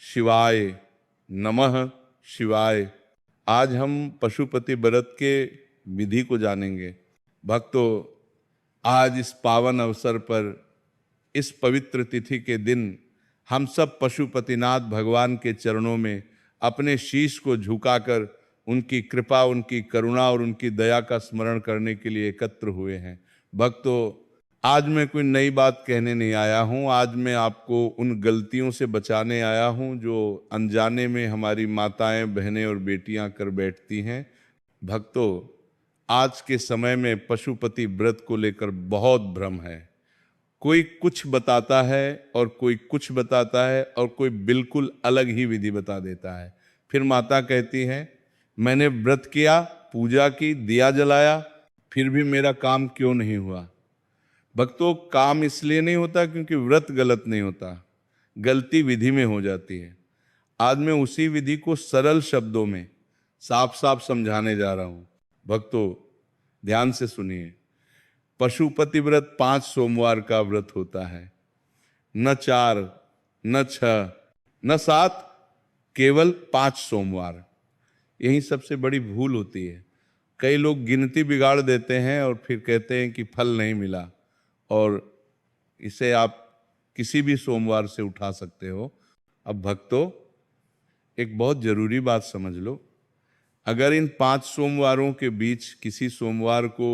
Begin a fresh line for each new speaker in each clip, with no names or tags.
शिवाय नमः शिवाय। आज हम पशुपति व्रत के विधि को जानेंगे। भक्तों, आज इस पावन अवसर पर, इस पवित्र तिथि के दिन हम सब पशुपतिनाथ भगवान के चरणों में अपने शीश को झुकाकर उनकी कृपा, उनकी करुणा और उनकी दया का स्मरण करने के लिए एकत्र हुए हैं। भक्तों, आज मैं कोई नई बात कहने नहीं आया हूँ। आज मैं आपको उन गलतियों से बचाने आया हूँ जो अनजाने में हमारी माताएं, बहनें और बेटियां कर बैठती हैं। भक्तों, आज के समय में पशुपति व्रत को लेकर बहुत भ्रम है। कोई कुछ बताता है और कोई कुछ बताता है और कोई बिल्कुल अलग ही विधि बता देता है। फिर माता कहती है, मैंने व्रत किया, पूजा की, दिया जलाया, फिर भी मेरा काम क्यों नहीं हुआ। भक्तों, काम इसलिए नहीं होता क्योंकि व्रत गलत नहीं होता, गलती विधि में हो जाती है। आज मैं उसी विधि को सरल शब्दों में साफ साफ समझाने जा रहा हूं। भक्तों, ध्यान से सुनिए। पशुपति व्रत 5 सोमवार का व्रत होता है, न 4, न 6, न 7, केवल 5 सोमवार। यही सबसे बड़ी भूल होती है। कई लोग गिनती बिगाड़ देते हैं और फिर कहते हैं कि फल नहीं मिला, और इसे आप किसी भी सोमवार से उठा सकते हो। अब भक्तों, एक बहुत जरूरी बात समझ लो। अगर इन 5 सोमवारों के बीच किसी सोमवार को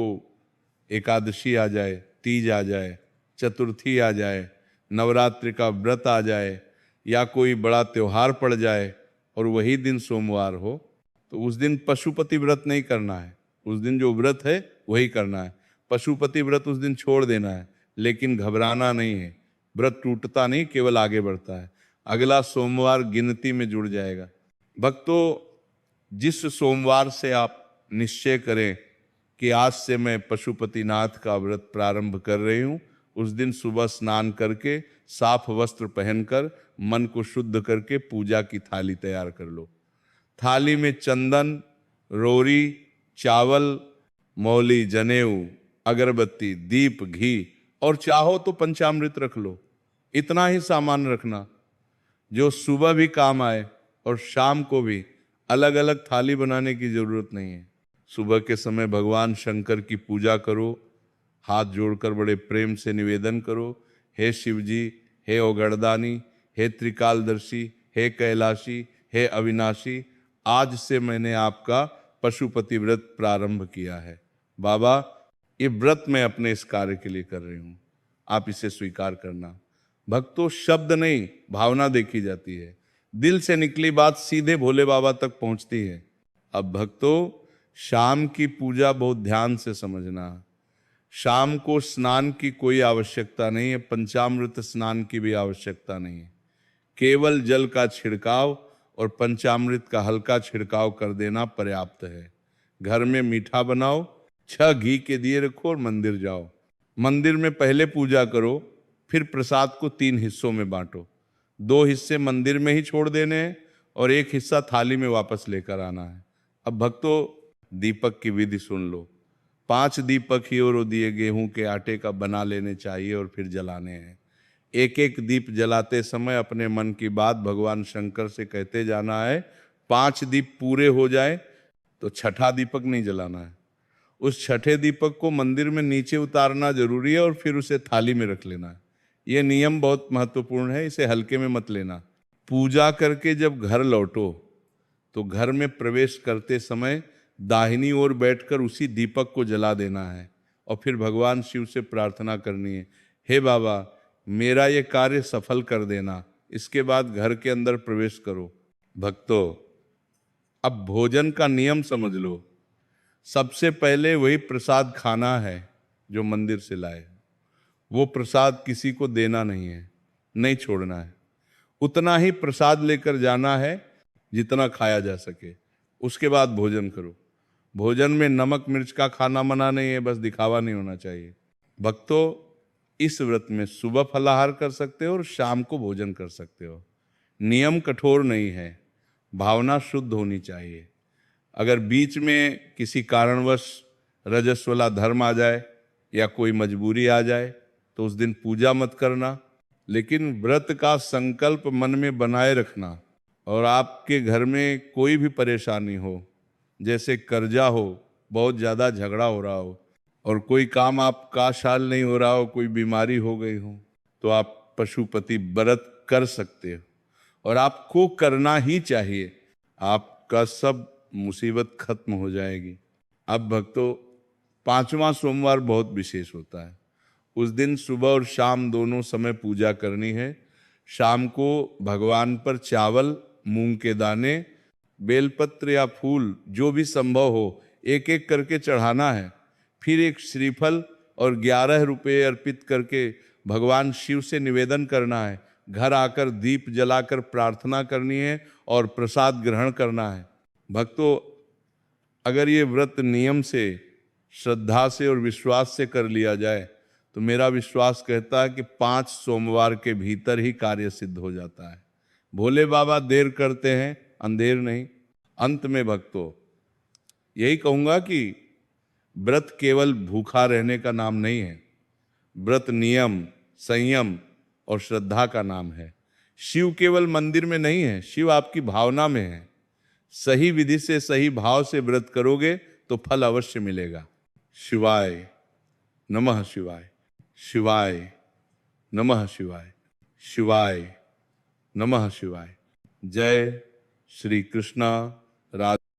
एकादशी आ जाए, तीज आ जाए, चतुर्थी आ जाए, नवरात्रि का व्रत आ जाए, या कोई बड़ा त्योहार पड़ जाए और वही दिन सोमवार हो, तो उस दिन पशुपति व्रत नहीं करना है। उस दिन जो व्रत है वही करना है। पशुपति व्रत उस दिन छोड़ देना है, लेकिन घबराना नहीं है। व्रत टूटता नहीं, केवल आगे बढ़ता है। अगला सोमवार गिनती में जुड़ जाएगा। भक्तों, जिस सोमवार से आप निश्चय करें कि आज से मैं पशुपतिनाथ का व्रत प्रारंभ कर रही हूँ, उस दिन सुबह स्नान करके, साफ वस्त्र पहनकर, मन को शुद्ध करके पूजा की थाली तैयार कर लो। थाली में चंदन, रोरी, चावल, मौली, जनेऊ, अगरबत्ती, दीप, घी और चाहो तो पंचामृत रख लो। इतना ही सामान रखना जो सुबह भी काम आए और शाम को भी। अलग अलग थाली बनाने की जरूरत नहीं है। सुबह के समय भगवान शंकर की पूजा करो, हाथ जोड़कर बड़े प्रेम से निवेदन करो, हे शिव जी, हे ओगड़दानी, हे त्रिकालदर्शी, हे कैलाशी, हे अविनाशी, आज से मैंने आपका पशुपति व्रत प्रारंभ किया है। बाबा, ये व्रत मैं अपने इस कार्य के लिए कर रही हूँ, आप इसे स्वीकार करना। भक्तों, शब्द नहीं, भावना देखी जाती है। दिल से निकली बात सीधे भोले बाबा तक पहुंचती है। अब भक्तों, शाम की पूजा बहुत ध्यान से समझना। शाम को स्नान की कोई आवश्यकता नहीं है, पंचामृत स्नान की भी आवश्यकता नहीं है। केवल जल का छिड़काव और पंचामृत का हल्का छिड़काव कर देना पर्याप्त है। घर में मीठा बनाओ, 6 घी के दिए रखो और मंदिर जाओ। मंदिर में पहले पूजा करो, फिर प्रसाद को 3 हिस्सों में बांटो। 2 हिस्से मंदिर में ही छोड़ देने हैं और 1 हिस्सा थाली में वापस लेकर आना है। अब भक्तों, दीपक की विधि सुन लो। 5 दीपक ही और दिए गेहूं के आटे का बना लेने चाहिए और फिर जलाने हैं। एक एक दीप जलाते समय अपने मन की बात भगवान शंकर से कहते जाना है। 5 दीप पूरे हो जाए तो 6ठा दीपक नहीं जलाना है। उस 6ठे दीपक को मंदिर में नीचे उतारना जरूरी है और फिर उसे थाली में रख लेना है। यह नियम बहुत महत्वपूर्ण है, इसे हल्के में मत लेना। पूजा करके जब घर लौटो तो घर में प्रवेश करते समय दाहिनी ओर बैठकर उसी दीपक को जला देना है और फिर भगवान शिव से प्रार्थना करनी है, हे बाबा, मेरा ये कार्य सफल कर देना। इसके बाद घर के अंदर प्रवेश करो। भक्तों, अब भोजन का नियम समझ लो। सबसे पहले वही प्रसाद खाना है जो मंदिर से लाए। वो प्रसाद किसी को देना नहीं है, नहीं छोड़ना है। उतना ही प्रसाद लेकर जाना है जितना खाया जा सके। उसके बाद भोजन करो। भोजन में नमक मिर्च का खाना मना नहीं है, बस दिखावा नहीं होना चाहिए। भक्तों, इस व्रत में सुबह फलाहार कर सकते हो और शाम को भोजन कर सकते हो। नियम कठोर नहीं है, भावना शुद्ध होनी चाहिए। अगर बीच में किसी कारणवश रजस वाला धर्म आ जाए या कोई मजबूरी आ जाए तो उस दिन पूजा मत करना, लेकिन व्रत का संकल्प मन में बनाए रखना, और आपके घर में कोई भी परेशानी हो, जैसे कर्जा हो, बहुत ज़्यादा झगड़ा हो रहा हो, और कोई काम आपका शाल नहीं हो रहा हो, कोई बीमारी हो गई हो, तो आप पशुपति व्रत कर सकते हो, और आपको करना ही चाहिए। आपका सब मुसीबत खत्म हो जाएगी। अब भक्तों, 5वां सोमवार बहुत विशेष होता है। उस दिन सुबह और शाम दोनों समय पूजा करनी है। शाम को भगवान पर चावल, मूंग के दाने, बेलपत्र या फूल जो भी संभव हो, एक एक करके चढ़ाना है। फिर एक श्रीफल और 11 रुपये अर्पित करके भगवान शिव से निवेदन करना है। घर आकर दीप जलाकर प्रार्थना करनी है और प्रसाद ग्रहण करना है। भक्तों, अगर ये व्रत नियम से, श्रद्धा से और विश्वास से कर लिया जाए तो मेरा विश्वास कहता है कि 5 सोमवार के भीतर ही कार्य सिद्ध हो जाता है। भोले बाबा देर करते हैं, अंधेर नहीं। अंत में भक्तों यही कहूँगा कि व्रत केवल भूखा रहने का नाम नहीं है। व्रत नियम, संयम और श्रद्धा का नाम है। शिव केवल मंदिर में नहीं है, शिव आपकी भावना में है। सही विधि से, सही भाव से व्रत करोगे तो फल अवश्य मिलेगा। शिवाय नमः शिवाय, शिवाय नमः शिवाय, शिवाय नमः शिवाय। जय श्री कृष्ण। राधे।